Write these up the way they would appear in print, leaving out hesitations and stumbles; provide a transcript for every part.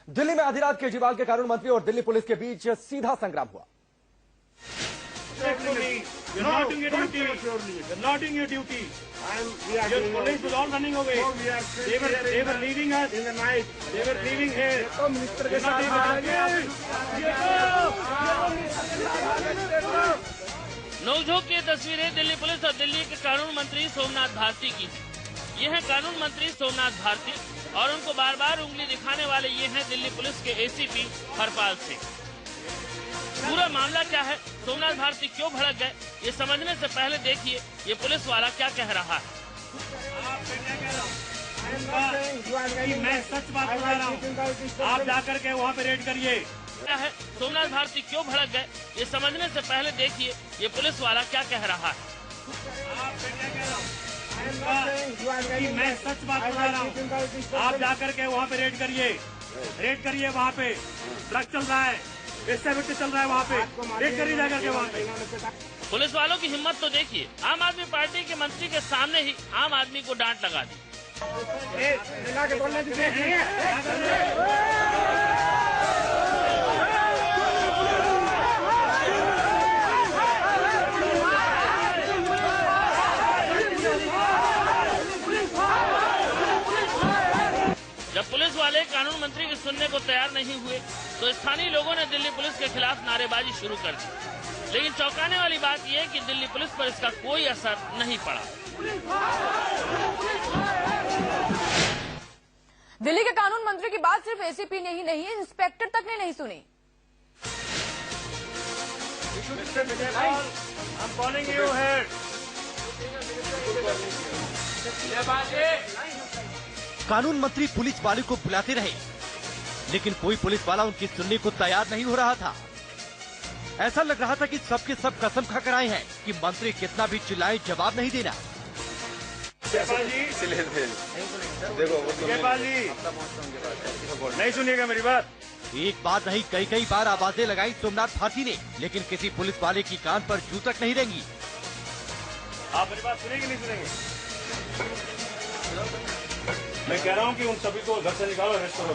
दिल्ली में आधी रात केजरीवाल के कानून मंत्री और दिल्ली पुलिस के बीच सीधा संग्राम हुआ। You're not doing your duty. You're not doing your duty. Your police was all running away. They were leaving us in the night. They were leaving here. नौजोक की तस्वीरें दिल्ली पुलिस और दिल्ली के कानून मंत्री सोमनाथ भारती की हैं। ये हैं कानून मंत्री सोमनाथ भारती और उनको बार बार उंगली दिखाने वाले ये हैं दिल्ली पुलिस के एसीपी हरपाल सिंह। पूरा मामला क्या है, सोमनाथ भारती क्यों भड़क गए, ये समझने से पहले देखिए ये पुलिस वाला क्या कह रहा है। मैं सच बात बता रहा हूँ, आप जाकर के वहाँ पे रेड करिए। क्या है, सोमनाथ भारती क्यों भड़क गए, ये समझने से पहले देखिए ये पुलिस वाला क्या कह रहा है। मैं सच बात बता रहा हूँ, आप जाकर के वहाँ पे रेड करिए वहाँ पे ट्रक चल रहा है, चल रहा है वहाँ पे, रेड करिए जाकर के वहाँ पे। पुलिस वालों की हिम्मत तो देखिए, आम आदमी पार्टी के मंत्री के सामने ही आम आदमी को डांट लगा दी। जब पुलिस वाले कानून मंत्री की सुनने को तैयार नहीं हुए तो स्थानीय लोगों ने दिल्ली पुलिस के खिलाफ नारेबाजी शुरू कर दी। लेकिन चौंकाने वाली बात यह है कि दिल्ली पुलिस पर इसका कोई असर नहीं पड़ा। दिल्ली के कानून मंत्री की बात सिर्फ एसीपी ने ही नहीं, इंस्पेक्टर तक ने नहीं सुनी। कानून मंत्री पुलिस वाले को बुलाते रहे, लेकिन कोई पुलिस वाला उनकी सुनने को तैयार नहीं हो रहा था। ऐसा लग रहा था कि सबके सब कसम खाकर आए हैं कि मंत्री कितना भी चिल्लाए जवाब नहीं देना। नहीं सुनिएगा मेरी बात। एक बार नहीं कई बार आवाजें लगाई सोमनाथ भारती ने, लेकिन किसी पुलिस वाले की कान पर जू तक नहीं रेंगी। आप मेरी बात सुनेंगे नहीं सुनेंगे? मैं कह रहा हूँ कि उन सभी को घर से निकालो, अरेस्ट करो।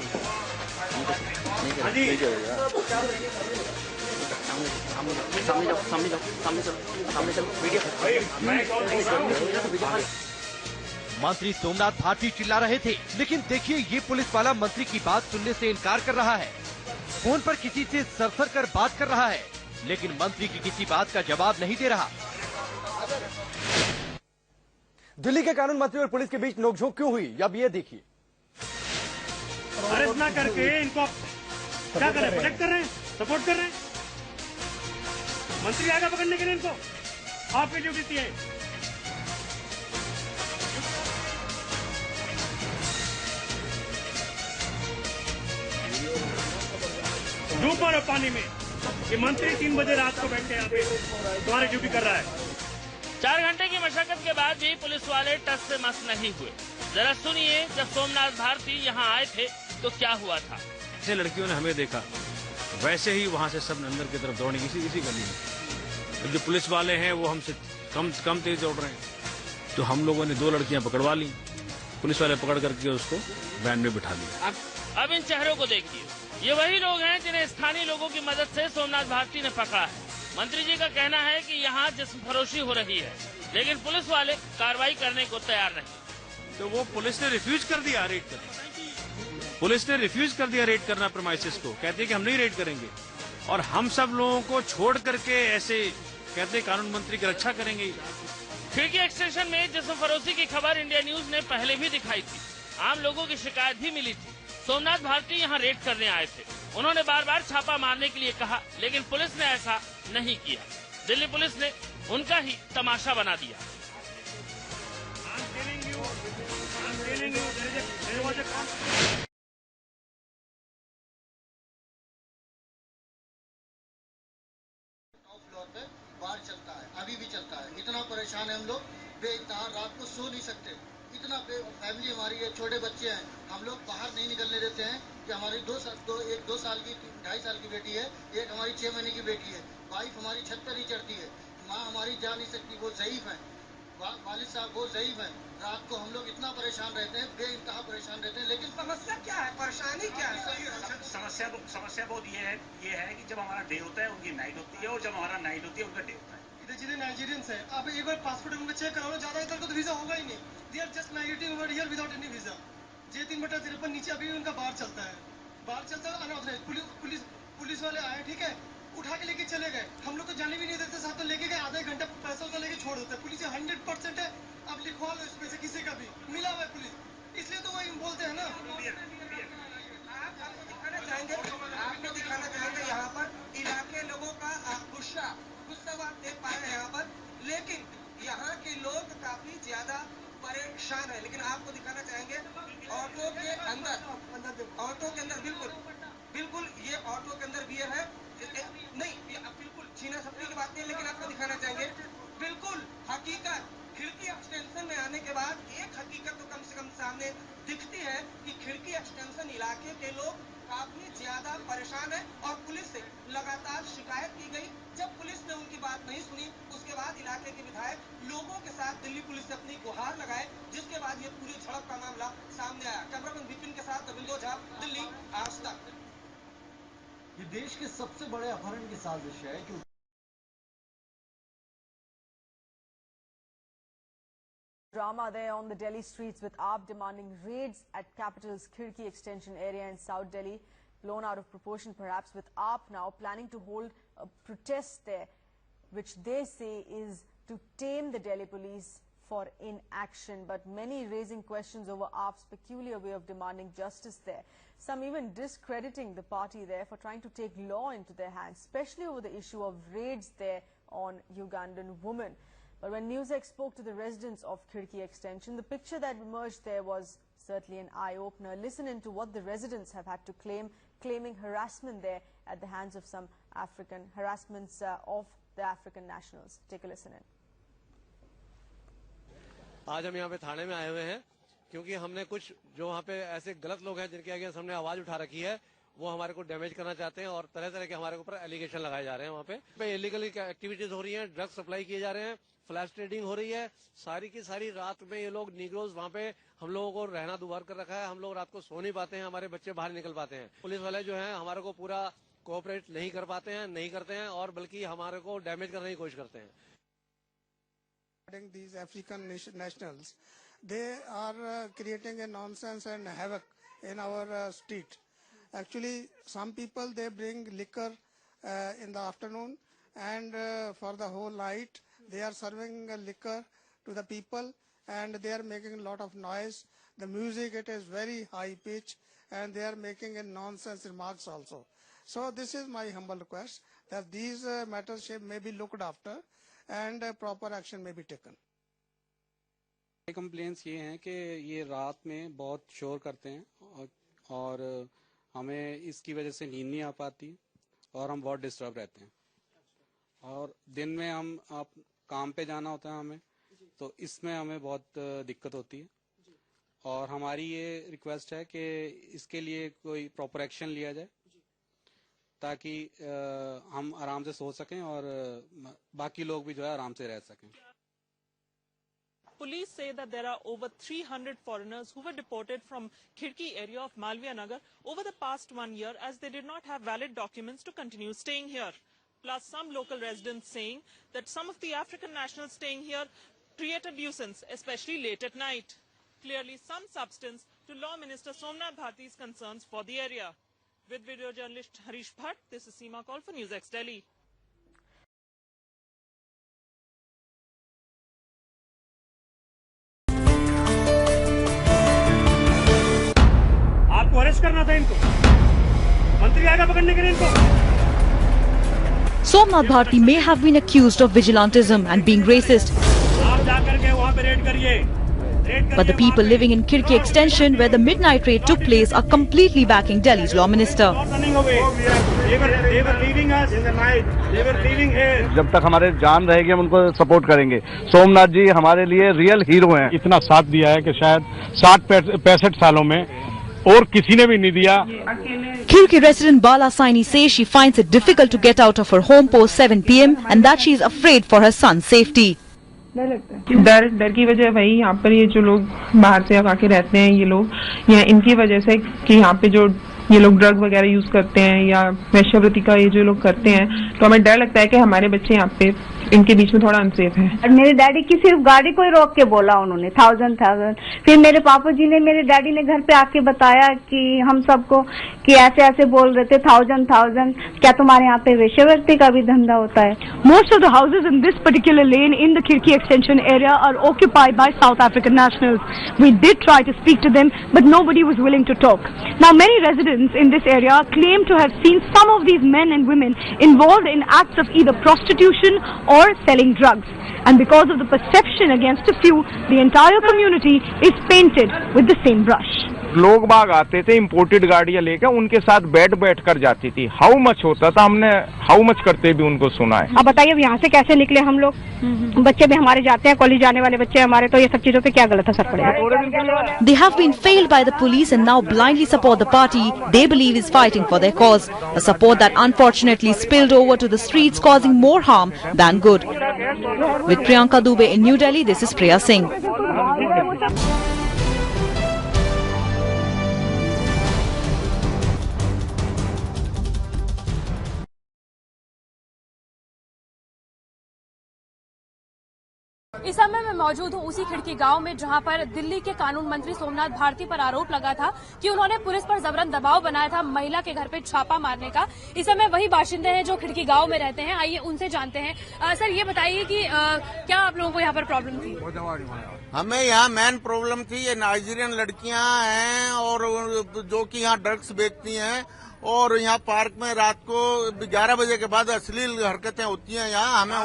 हाँ जी, मंत्री सोमनाथ भारती चिल्ला रहे थे, लेकिन देखिए ये पुलिस वाला मंत्री की बात सुनने से इनकार कर रहा है। फोन पर किसी से सरसर कर बात कर रहा है, लेकिन मंत्री की किसी बात का जवाब नहीं दे रहा। दिल्ली के कानून मंत्री और पुलिस के बीच नोकझोंक क्यों हुई, अब ये देखिए। अरेस्ट ना करके इनको क्या कर रहे हैं, प्रोटेक्ट कर रहे हैं, सपोर्ट कर रहे हैं। मंत्री आएगा पकड़ने के लिए इनको, आपकी ड्यूटी थी है। डूब मारो पानी में, ये मंत्री 3 बजे रात को बैठ के यहाँ पे तुम्हारी ड्यूटी कर रहा है। 4 घंटे की मशक्कत के बाद भी पुलिस वाले टस से मस नहीं हुए। जरा सुनिए, जब सोमनाथ भारती यहाँ आए थे तो क्या हुआ था। ऐसे लड़कियों ने हमें देखा, वैसे ही वहाँ से सब अंदर की तरफ दौड़ने इसी गली में। जो पुलिस वाले हैं वो हमसे कम तेज दौड़ रहे हैं, तो हम लोगों ने 2 लड़कियां पकड़वा ली। पुलिस वाले पकड़ करके उसको वैन में बिठा लिया। अब इन चेहरों को देखिए, ये वही लोग हैं जिन्हें स्थानीय लोगों की मदद से सोमनाथ भारती ने पकड़ा है। मंत्री जी का कहना है कि यहाँ जिस्म फरोशी हो रही है, लेकिन पुलिस वाले कार्रवाई करने को तैयार नहीं। तो वो पुलिस ने रिफ्यूज कर दिया रेड करना। पुलिस ने रिफ्यूज कर दिया रेड करना प्रेमाइसेस को, कहते हैं कि हम नहीं रेड करेंगे। और हम सब लोगों को छोड़ करके ऐसे कहते हैं कानून मंत्री की रक्षा करेंगे। खिड़की एक्सटेंशन में जिस्म फरोशी की खबर इंडिया न्यूज ने पहले भी दिखाई थी। आम लोगों की शिकायत भी मिली थी। सोमनाथ भारती यहाँ रेड करने आए थे, उन्होंने बार बार छापा मारने के लिए कहा, लेकिन पुलिस ने ऐसा नहीं किया। दिल्ली पुलिस ने उनका ही तमाशा बना दिया। बाढ़ चलता है, अभी भी चलता है। इतना परेशान है हम लोग, बेइंतहा रात को सो नहीं सकते। इतना फैमिली हमारी है, छोटे बच्चे हैं, हम लोग बाहर नहीं निकलने देते हैं। कि हमारी 2 साल की 2.5 साल की बेटी है, एक हमारी 6 महीने की बेटी है। वाइफ हमारी छत पर ही चढ़ती है, माँ हमारी जा नहीं सकती, वो ज़ईफ है। वालिद साहब वो ज़ईफ है। रात को हम लोग इतना परेशान रहते हैं, बेइंतहा परेशान रहते हैं। लेकिन समस्या क्या है, परेशानी क्या है? समस्या बहुत ये है कि जब हमारा डे होता है उनकी नाइट होती है, और जब हमारा नाइट होती है उनका डे होता है। इधर जितने नाइजीरियंस हैं, आप एक बार पासपोर्ट उनका चेक कराओ, ज्यादा इधर को तो वीजा होगा ही नहीं। They are just migrating over here without any visa. J3/53 नीचे अभी उनका बाहर चलता है, अनऑथराइज्ड। पुलिस वाले आए, ठीक है, उठा के लेके चले गए। हम लोग तो जाने भी नहीं देते, साथ तो लेके गए, आधा एक घंटा पैसा उसा लेके छोड़ देते हैं। पुलिस 100% है, आप लिखवा लो इसमें से किसी का भी मिला हुआ है पुलिस, इसलिए तो वही बोलते हैं ना। आपको दिखाना चाहेंगे यहाँ पर इलाके लोगों का गुस्सा आप देख पा रहे हैं यहाँ पर, लेकिन यहाँ के लोग काफी ज्यादा परेशान है। लेकिन आपको दिखाना चाहेंगे ऑटो के अंदर बिल्कुल ये ऑटो के अंदर बियर है, नहीं बिल्कुल छीना छपरी की बात नहीं, लेकिन आपको दिखाना चाहेंगे बिल्कुल हकीकत। खिड़की एक्सटेंशन में आने के बाद एक हकीकत तो कम से कम सामने दिखती है कि खिड़की एक्सटेंशन इलाके के लोग काफी ज्यादा परेशान है, और पुलिस से लगातार शिकायत की गई। जब पुलिस ने उनकी बात नहीं सुनी, उसके बाद इलाके के विधायक लोगों के साथ दिल्ली पुलिस से अपनी गुहार लगाए, जिसके बाद ये पूरी झड़प का मामला सामने आया। कैमरामैन विपिन के साथ रविंदो झा, दिल्ली, आज तक। ये देश के सबसे बड़े अपहरण की साजिश है कि Drama there on the Delhi streets with AAP demanding raids at capital's Khirki extension area in South Delhi, blown out of proportion perhaps, with AAP now planning to hold a protest there, which they say is to tame the Delhi police for inaction, but many raising questions over AAP's peculiar way of demanding justice there. Some even discrediting the party there for trying to take law into their hands, especially over the issue of raids there on Ugandan women. But when Newsek spoke to the residents of Khirki extension, the picture that emerged there was certainly an eye-opener. Listen into what the residents have had to claiming harassment there at the hands of some harassments of the African nationals. Take a listen in. आज हम यहाँ पे थाने में आए हुए हैं क्योंकि हमने कुछ जो वहाँ पे ऐसे गलत लोग हैं जिनके अगेंस्ट हमने आवाज उठा रखी है, वो हमारे को डैमेज करना चाहते हैं और तरह तरह के हमारे ऊपर एलिगेशन लगाए जा रहे हैं। वहाँ पे इलीगल एक्टिविटीज हो रही हैं, ड्रग्स सप्लाई किए जा रहे हैं, फ्लैश ट्रेडिंग हो रही है। सारी की सारी रात में ये लोग नीग्रोज वहाँ पे हम लोगों को रहना दुबार कर रखा है। हम लोग रात को सो नहीं पाते हैं, हमारे बच्चे बाहर निकल पाते हैं। पुलिस वाले जो है हमारे को पूरा कोऑपरेट नहीं कर पाते हैं, नहीं करते हैं, और बल्कि हमारे को डैमेज करने की कोशिश करते हैं। These African nationals, they are creating a nonsense and havoc in our street. Actually, some people, they bring liquor in the afternoon, and for the whole night they are serving liquor to the people, and they are making a lot of noise. The music, it is very high pitch, and they are making a nonsense remarks also. So this is my humble request that these matters may be looked after and proper action may be taken. Complaints ये हैं कि ये रात में बहुत शोर करते हैं और हमें इसकी वजह से नींद नहीं आ पाती और हम बहुत डिस्टर्ब रहते हैं, और दिन में हम काम पे जाना होता है हमें, तो इसमें हमें बहुत दिक्कत होती है। और हमारी ये रिक्वेस्ट है कि इसके लिए कोई प्रॉपर एक्शन लिया जाए ताकि हम आराम से सो सकें और बाकी लोग भी जो है आराम से रह सकें। Police say that there are over 300 foreigners who were deported from Khirki area of Malviya Nagar over the past 1 year as they did not have valid documents to continue staying here. Plus some local residents saying that some of the African nationals staying here create a nuisance, especially late at night. Clearly some substance to Law Minister Somnath Bharti's concerns for the area. With video journalist Harish Bhatt, this is Seema Kaul for NewsX Delhi. आपको arrest करना था इनको, मंत्री आएगा पकड़ने के लिए इनको। Somnath Bharti may have been accused of vigilantism and being racist. आप जाकर के वहाँ पे रेड करिए। But the people living in Khirki extension where the midnight raid took place are completely backing Delhi's law minister. जब तक हमारे जान रहेगी हम उनको सपोर्ट करेंगे। सोमनाथ जी हमारे लिए रियल हीरो हैं। इतना साथ दिया है कि शायद 60-65 सालों में और किसी ने भी नहीं दिया। Khirki resident Bala Saini says she finds it difficult to get out of her home post 7 p.m. and that she is afraid for her son's safety. डर लगता है, डर की वजह वही यहाँ पर ये जो लोग बाहर से आके रहते हैं, ये लोग यहाँ इनकी वजह से कि यहाँ पे जो ये लोग ड्रग वगैरह यूज करते हैं या वेश्यावृत्ति का ये जो लोग करते हैं, तो हमें डर लगता है कि हमारे बच्चे यहाँ पे इनके बीच में थोड़ा अनसेफ है। मेरे डैडी की सिर्फ गाड़ी को ही रोक के बोला उन्होंने 1000। फिर मेरे पापा जी ने, मेरे डैडी ने घर पे आके बताया कि हम सबको कि ऐसे ऐसे बोल रहे थे 1000, क्या तुम्हारे यहाँ पे वेश्यावृत्ति का भी धंधा होता है? Most of the houses in this particular lane in the Khirki extension area are occupied by South African nationals. We did try to speak to them, but nobody was willing to talk. Now, many residents in this area claim to have seen some of these men and women involved in acts of either prostitution or selling drugs. And because of the perception against a few, the entire community is painted with the same brush. लोग बाग आते थे imported गाड़ियां लेकर, उनके साथ बैठ कर जाती थी। हाउ मच होता था, हमने हाउ मच करते भी उनको सुना है। अब बताइए अब यहाँ से कैसे निकले हम लोग? बच्चे भी हमारे जाते हैं, कॉलेज जाने वाले बच्चे हमारे, तो ये सब चीजों पे क्या गलत असर पड़ेगा? They have been failed by the police and now blindly support the party they believe is fighting for their cause. A support that unfortunately spilled over to the streets, causing more harm than good. With Priyanka Dubey in New Delhi, this is Priya Singh. इस समय मैं मौजूद हूं उसी खिड़की गांव में जहां पर दिल्ली के कानून मंत्री सोमनाथ भारती पर आरोप लगा था कि उन्होंने पुलिस पर जबरन दबाव बनाया था महिला के घर पे छापा मारने का। इस समय वही बाशिंदे हैं जो खिड़की गांव में रहते हैं, आइए उनसे जानते हैं। सर ये बताइए कि क्या आप लोगों को यहाँ पर प्रॉब्लम थी? हमें यहाँ मेन प्रॉब्लम थी, ये नाइजीरियन लड़कियां हैं और जो कि यहाँ ड्रग्स बेचती हैं, और यहाँ पार्क में रात को 11 बजे के बाद अश्लील हरकतें होती हैं। यहाँ हमें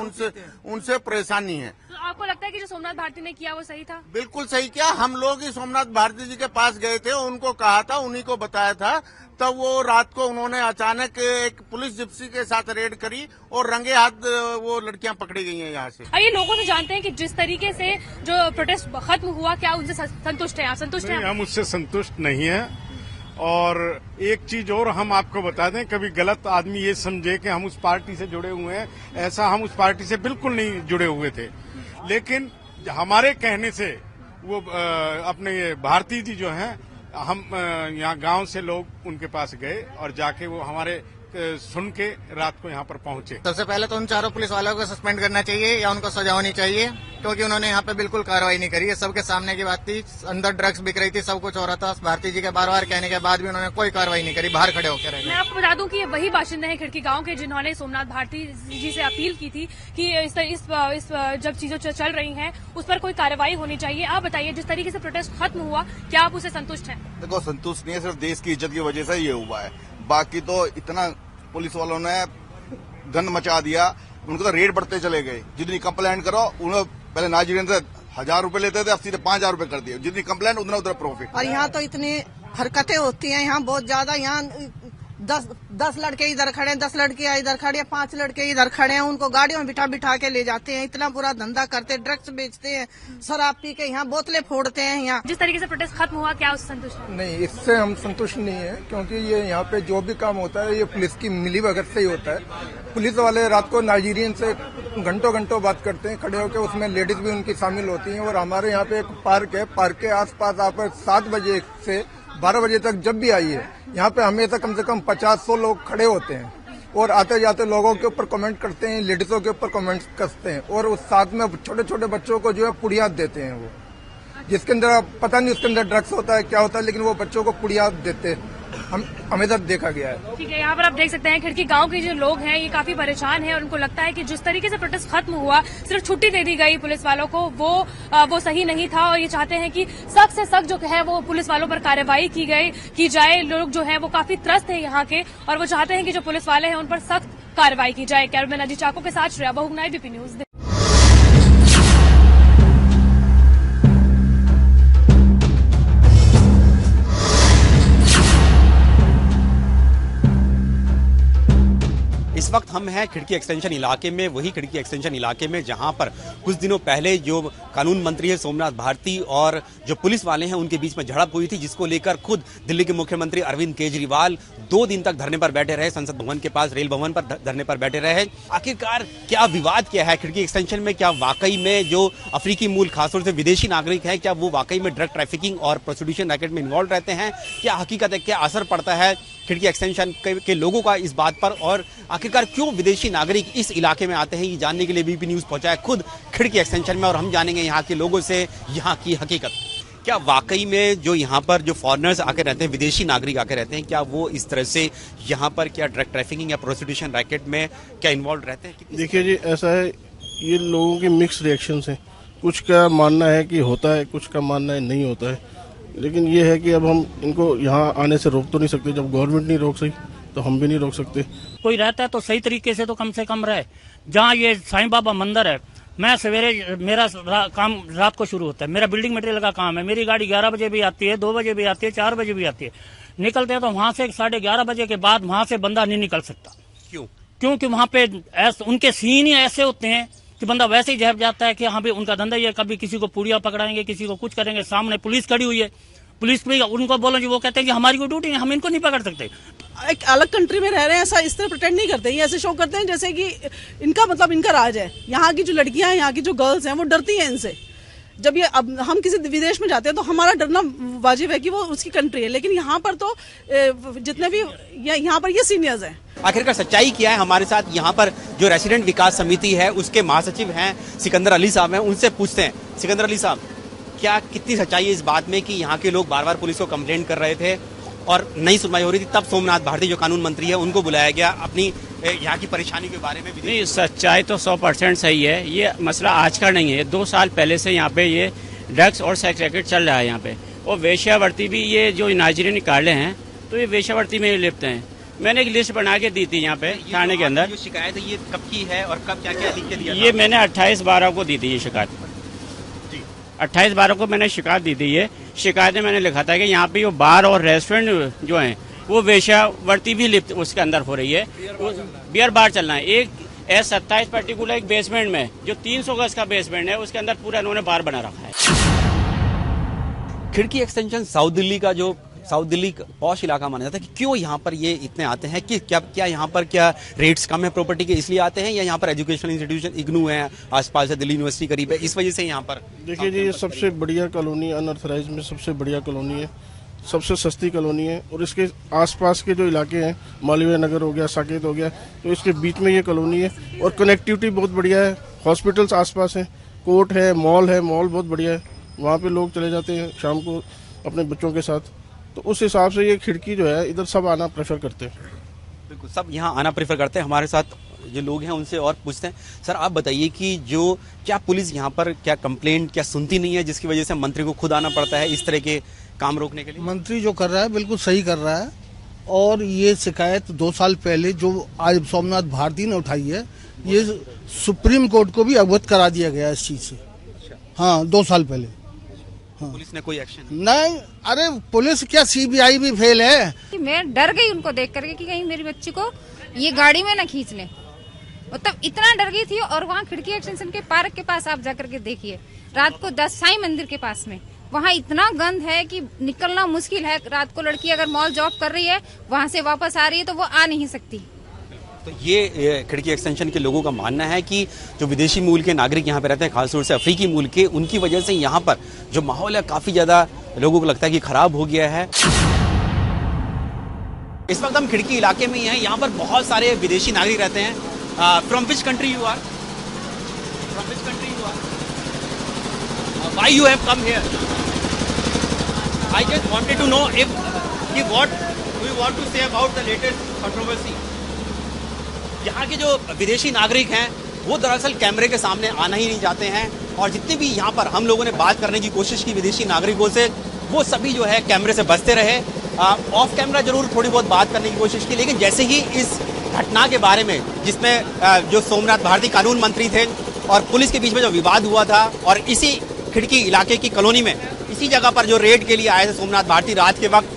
उनसे परेशानी है। तो आपको लगता है कि जो सोमनाथ भारती ने किया वो सही था? बिल्कुल सही किया। हम लोग ही सोमनाथ भारती जी के पास गए थे, उनको कहा था, उन्हीं को बताया था, तब वो रात को उन्होंने अचानक एक पुलिस जिप्सी के साथ रेड करी और रंगे हाथ वो लड़कियां पकड़ी गई हैं यहाँ से। आइए लोगों से जानते हैं कि जिस तरीके से जो प्रोटेस्ट खत्म हुआ, क्या उनसे संतुष्ट है? आप संतुष्ट हैं? हम उससे संतुष्ट नहीं है। और एक चीज और हम आपको बता दें, कभी गलत आदमी ये समझे कि हम उस पार्टी से जुड़े हुए हैं, ऐसा हम उस पार्टी से बिल्कुल नहीं जुड़े हुए थे। लेकिन हमारे कहने से वो अपने ये भारती जी जो हैं, हम यहाँ गांव से लोग उनके पास गए और जाके वो हमारे सुन के रात को यहाँ पर पहुंचे। सबसे पहले तो उन चारों पुलिस वालों को सस्पेंड करना चाहिए या उनको सजा होनी चाहिए, क्योंकि उन्होंने यहाँ पे बिल्कुल कार्रवाई नहीं करी है। सबके सामने की बात थी, अंदर ड्रग्स बिक रही थी, सब कुछ हो रहा था। भारती जी के बार बार कहने के बाद भी उन्होंने कोई कार्रवाई नहीं करी, बाहर खड़े होकर रहे। मैं आपको बता दूं कि ये वही बाशिंदे हैं खिड़की गांव के जिन्होंने सोमनाथ भारती जी से अपील की थी कि इस जब चीजें चल रही हैं उस पर कोई कार्रवाई होनी चाहिए। आप बताइए, जिस तरीके से प्रोटेस्ट खत्म हुआ, क्या आप उससे संतुष्ट हैं? देखो, संतुष्ट नहीं है, सिर्फ देश की इज्जत की वजह से ये हुआ है। बाकी तो इतना पुलिस वालों ने गंद मचा दिया, उनको तो रेट बढ़ते चले गए। जितनी कंप्लेंट करो, उन्होंने पहले नाइजीरियन से 1000 रुपए लेते थे, अब सीधे 5000 रुपए कर दिए। जितनी कंप्लेंट उतना उधर प्रॉफिट। और यहाँ तो इतनी हरकतें होती हैं, यहाँ बहुत ज्यादा। यहाँ 10 लड़के इधर खड़े हैं, 10 लड़कियां इधर खड़े हैं, 5 लड़के इधर खड़े हैं, उनको गाड़ियों में बिठा के ले जाते हैं। इतना बुरा धंधा करते हैं, ड्रग्स बेचते हैं, शराब पी के यहाँ बोतलें फोड़ते हैं। यहाँ जिस तरीके से प्रोटेस्ट खत्म हुआ, क्या उससे संतुष्ट है? नहीं, इससे हम संतुष्ट नहीं है, क्योंकि ये यहाँ पे जो भी काम होता है ये पुलिस की मिलीभगत से ही होता है। पुलिस वाले रात को नाइजीरियन से घंटों बात करते हैं खड़े होकर, उसमें लेडीज भी उनकी शामिल होती हैं। और हमारे यहाँ पे एक पार्क है, पार्क के आसपास आप 7 बजे से 12 बजे तक जब भी आइए, यहाँ पे हमेशा कम से कम 50-100 लोग खड़े होते हैं और आते जाते लोगों के ऊपर कमेंट करते हैं, लेडीजों के ऊपर कमेंट करते हैं, और उस साथ में छोटे बच्चों को जो है पुड़िया देते हैं, वो जिसके अंदर पता नहीं उसके अंदर ड्रग्स होता है क्या होता है, लेकिन वो बच्चों को पुड़िया देते हैं। हमेशा देखा गया है। ठीक है, यहाँ पर आप देख सकते हैं खिड़की गांव के जो लोग हैं ये काफी परेशान हैं और उनको लगता है कि जिस तरीके से प्रोटेस्ट खत्म हुआ, सिर्फ छुट्टी दे दी गई पुलिस वालों को, वो सही नहीं था। और ये चाहते हैं कि सख्त से सख्त जो है वो पुलिस वालों पर कार्रवाई की जाए। लोग जो है वो काफी त्रस्त है यहाँ के, और वो चाहते हैं कि जो पुलिस वाले हैं उन पर सख्त कार्रवाई की जाए। कैमरामैन अजीत चाको के साथ श्रेया बहुगुणा, एबीपी न्यूज। इस वक्त हम हैं खिड़की एक्सटेंशन इलाके में, वही खिड़की एक्सटेंशन इलाके में जहां पर कुछ दिनों पहले जो कानून मंत्री है सोमनाथ भारती और जो पुलिस वाले हैं उनके बीच में झड़प हुई थी, जिसको लेकर खुद दिल्ली के मुख्यमंत्री अरविंद केजरीवाल 2 दिन तक धरने पर बैठे रहे, संसद भवन के पास रेल भवन पर धरने पर बैठे रहे। आखिरकार क्या विवाद क्या है खिड़की एक्सटेंशन में? क्या वाकई में जो अफ्रीकी मूल खासतौर से विदेशी नागरिक है, क्या वो वाकई में ड्रग ट्रैफिकिंग और प्रोस्टिट्यूशन रैकेट में इन्वॉल्व रहते हैं? क्या हकीकत है, क्या असर पड़ता है खिड़की एक्सटेंशन के लोगों का इस बात पर, और आखिरकार क्यों विदेशी नागरिक इस इलाके में आते हैं, ये जानने के लिए बीपी न्यूज़ पहुंचा है खुद खिड़की एक्सटेंशन में, और हम जानेंगे यहाँ के लोगों से यहाँ की हकीकत। क्या वाकई में जो यहाँ पर जो फॉरेनर्स आके रहते हैं, विदेशी नागरिक आके रहते हैं, क्या वो इस तरह से यहाँ पर क्या ड्रग ट्रैफिकिंग या प्रोस्टिट्यूशन रैकेट में क्या इन्वॉल्व रहते हैं? देखिए जी, ऐसा है, ये लोगों की मिक्स रिएक्शंस हैं। कुछ का मानना है कि होता है, कुछ का मानना है नहीं होता है, लेकिन ये है कि अब हम इनको यहाँ आने से रोक तो नहीं सकते। जब गवर्नमेंट नहीं रोक सकी तो हम भी नहीं रोक सकते। कोई रहता है तो सही तरीके से तो कम रहे। जहाँ ये साईं बाबा मंदिर है, मैं सवेरे मेरा काम रात को शुरू होता है, मेरा बिल्डिंग मटेरियल का काम है, मेरी गाड़ी 11 बजे भी आती है, 2 बजे भी आती है, 4 बजे भी आती है। निकलते हैं तो वहाँ से 11:30 बजे के बाद वहाँ से बंदा नहीं निकल सकता। क्यों? क्योंकि वहाँ पे उनके सीन ही ऐसे होते हैं कि बंदा वैसे ही झेप जाता है कि हाँ भाई उनका धंधा ये, कभी किसी को पुड़िया पकड़ाएंगे, किसी को कुछ करेंगे। सामने पुलिस खड़ी हुई है, पुलिस भी उनको बोलो जी, वो कहते हैं कि हमारी कोई ड्यूटी है, हम इनको नहीं पकड़ सकते। एक अलग कंट्री में रह रहे हैं, ऐसा इस तरह प्रिटेंड नहीं करते, ये ऐसे शो करते हैं जैसे कि इनका मतलब इनका राज है। यहाँ की जो लड़कियां हैं, यहाँ की जो गर्ल्स हैं, वो डरती हैं इनसे। जब ये अब हम किसी विदेश में जाते हैं तो हमारा डरना वाजिब है कि वो उसकी कंट्री है, लेकिन यहाँ पर तो जितने भी यहाँ पर ये सीनियर्स हैं। आखिरकार सच्चाई क्या है? हमारे साथ यहाँ पर जो रेसिडेंट विकास समिति है उसके महासचिव हैं सिकंदर अली साहब हैं, उनसे पूछते हैं। सिकंदर अली साहब, क्या कितनी सच्चाई है इस बात में कि यहाँ के लोग बार बार पुलिस को कंप्लेन कर रहे थे और नहीं सुनवाई हो रही थी, तब सोमनाथ भारती जो कानून मंत्री है उनको बुलाया गया अपनी यहाँ की परेशानी के बारे में? नहीं, सच्चाई तो 100% सही है। ये मसला आज का नहीं है, 2 साल पहले से यहाँ पे ये ड्रग्स और सेक्स रैकेट चल रहा है यहाँ पे। और वेश्यावृत्ति भी, ये जो नाइजीरियन निकाले हैं तो ये वेश्यावृत्ति में लिप्त हैं। मैंने एक लिस्ट बना के दी थी यहाँ पे थाने के अंदर। जो शिकायत है ये कब की है और कब क्या क्या लिख के दिया? ये मैंने 28/12 को दी थी ये शिकायत। 28/12 को मैंने शिकायत दी थी। ये शिकायत में मैंने लिखा था कि यहाँ पे जो बार और रेस्टोरेंट जो हैं वो वेश्यावृत्ति भी लिप्त उसके अंदर हो रही है। बियर बार चलना है। एक S27 पर्टिकुलर एक बेसमेंट में जो 300 गज का बेसमेंट है उसके अंदर पूरा इन्होंने बार बना रखा है। खिड़की एक्सटेंशन साउथ दिल्ली पॉश इलाका माना जाता है कि क्यों यहाँ पर ये इतने आते हैं कि क्या यहाँ पर क्या रेट्स कम है प्रॉपर्टी के इसलिए आते हैं, या यहाँ पर एजुकेशनल इंस्टीट्यूशन इग्नू है आसपास से, दिल्ली यूनिवर्सिटी करीब है, इस वजह से यहाँ पर? देखिए जी, ये सबसे बढ़िया कॉलोनी, अनऑथराइज में सबसे बढ़िया कॉलोनी है, सबसे सस्ती कॉलोनी है, और इसके आसपास के जो इलाके हैं, मालवीय नगर हो गया, साकेत हो गया, तो इसके बीच में ये कॉलोनी है और कनेक्टिविटी बहुत बढ़िया है। हॉस्पिटल्स आसपास हैं, कोर्ट है, मॉल बहुत बढ़िया है, वहाँ पे लोग चले जाते हैं शाम को अपने बच्चों के साथ। तो उस हिसाब से ये खिड़की जो है, इधर सब आना प्रेफर करते हैं। बिल्कुल, सब यहाँ आना प्रेफर करते हैं। हमारे साथ जो लोग हैं उनसे और पूछते हैं। सर, आप बताइए कि क्या पुलिस यहाँ पर क्या कंप्लेंट क्या सुनती नहीं है, जिसकी वजह से मंत्री को खुद आना पड़ता है इस तरह के काम रोकने के लिए? मंत्री जो कर रहा है बिल्कुल सही कर रहा है, और ये शिकायत 2 साल पहले जो आज सोमनाथ भारती ने उठाई है, ये सुप्रीम कोर्ट को भी अवगत करा दिया गया इस चीज से। हाँ, 2 साल पहले। हाँ। पुलिस ने कोई एक्शन नहीं? अरे पुलिस क्या, CBI भी फेल है। मैं डर गई उनको देख करके कि कहीं मेरी बच्ची को ये गाड़ी में ना खींच ले, मतलब इतना डर गई थी। और वहाँ खिड़की एक्सटेंशन के पार्क के पास आप जाकर के देखिए, रात को 10 साईं मंदिर के पास में वहाँ इतना गंद है कि निकलना मुश्किल है। रात को लड़की अगर मॉल जॉब कर रही है, वहाँ से वापस आ रही है तो वो आ नहीं सकती। तो ये खिड़की एक्सटेंशन के लोगों का मानना है कि जो विदेशी मूल के नागरिक यहाँ पे रहते हैं, खासतौर से अफ्रीकी मूल के, उनकी वजह से यहाँ पर जो माहौल है काफी ज्यादा लोगों को लगता है कि खराब हो गया है। इस वक्त हम खिड़की इलाके में ही हैं। यहाँ पर बहुत सारे विदेशी नागरिक रहते हैं। From which country you are? From which country you are? Why you have come here? I just wanted to know what do you want to say about the latest controversy. यहाँ के जो विदेशी नागरिक हैं वो दरअसल कैमरे के सामने आना ही नहीं चाहते हैं, और जितनी भी यहाँ पर हम लोगों ने बात करने की कोशिश की विदेशी नागरिकों से, वो सभी जो है कैमरे से बचते रहे। ऑफ कैमरा जरूर थोड़ी बहुत बात करने की कोशिश की, लेकिन जैसे ही इस घटना के बारे में, जिसमें जो सोमनाथ भारती कानून मंत्री थे और पुलिस के बीच में जो विवाद हुआ था, और इसी खिड़की इलाके की कॉलोनी में इसी जगह पर जो रेड के लिए आए थे सोमनाथ भारती रात के वक्त,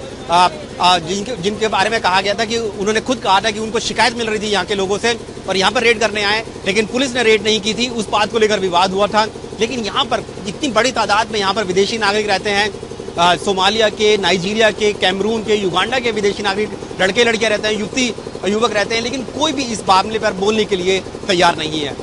जिनके बारे में कहा गया था कि उन्होंने खुद कहा था कि उनको शिकायत मिल रही थी यहाँ के लोगों से और यहाँ पर रेड करने आए, लेकिन पुलिस ने रेड नहीं की थी, उस बात को लेकर विवाद हुआ था। लेकिन यहाँ पर इतनी बड़ी तादाद में यहाँ पर विदेशी नागरिक रहते हैं, सोमालिया के, नाइजीरिया के, कैमरून के, युगांडा के विदेशी नागरिक, लड़के लड़कियां रहते हैं, युवक रहते हैं, लेकिन कोई भी इस मामले पर बोलने के लिए तैयार नहीं है।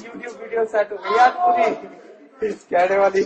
यूट्यूब वीडियो सेट हो गई यार पूरी कहने वाली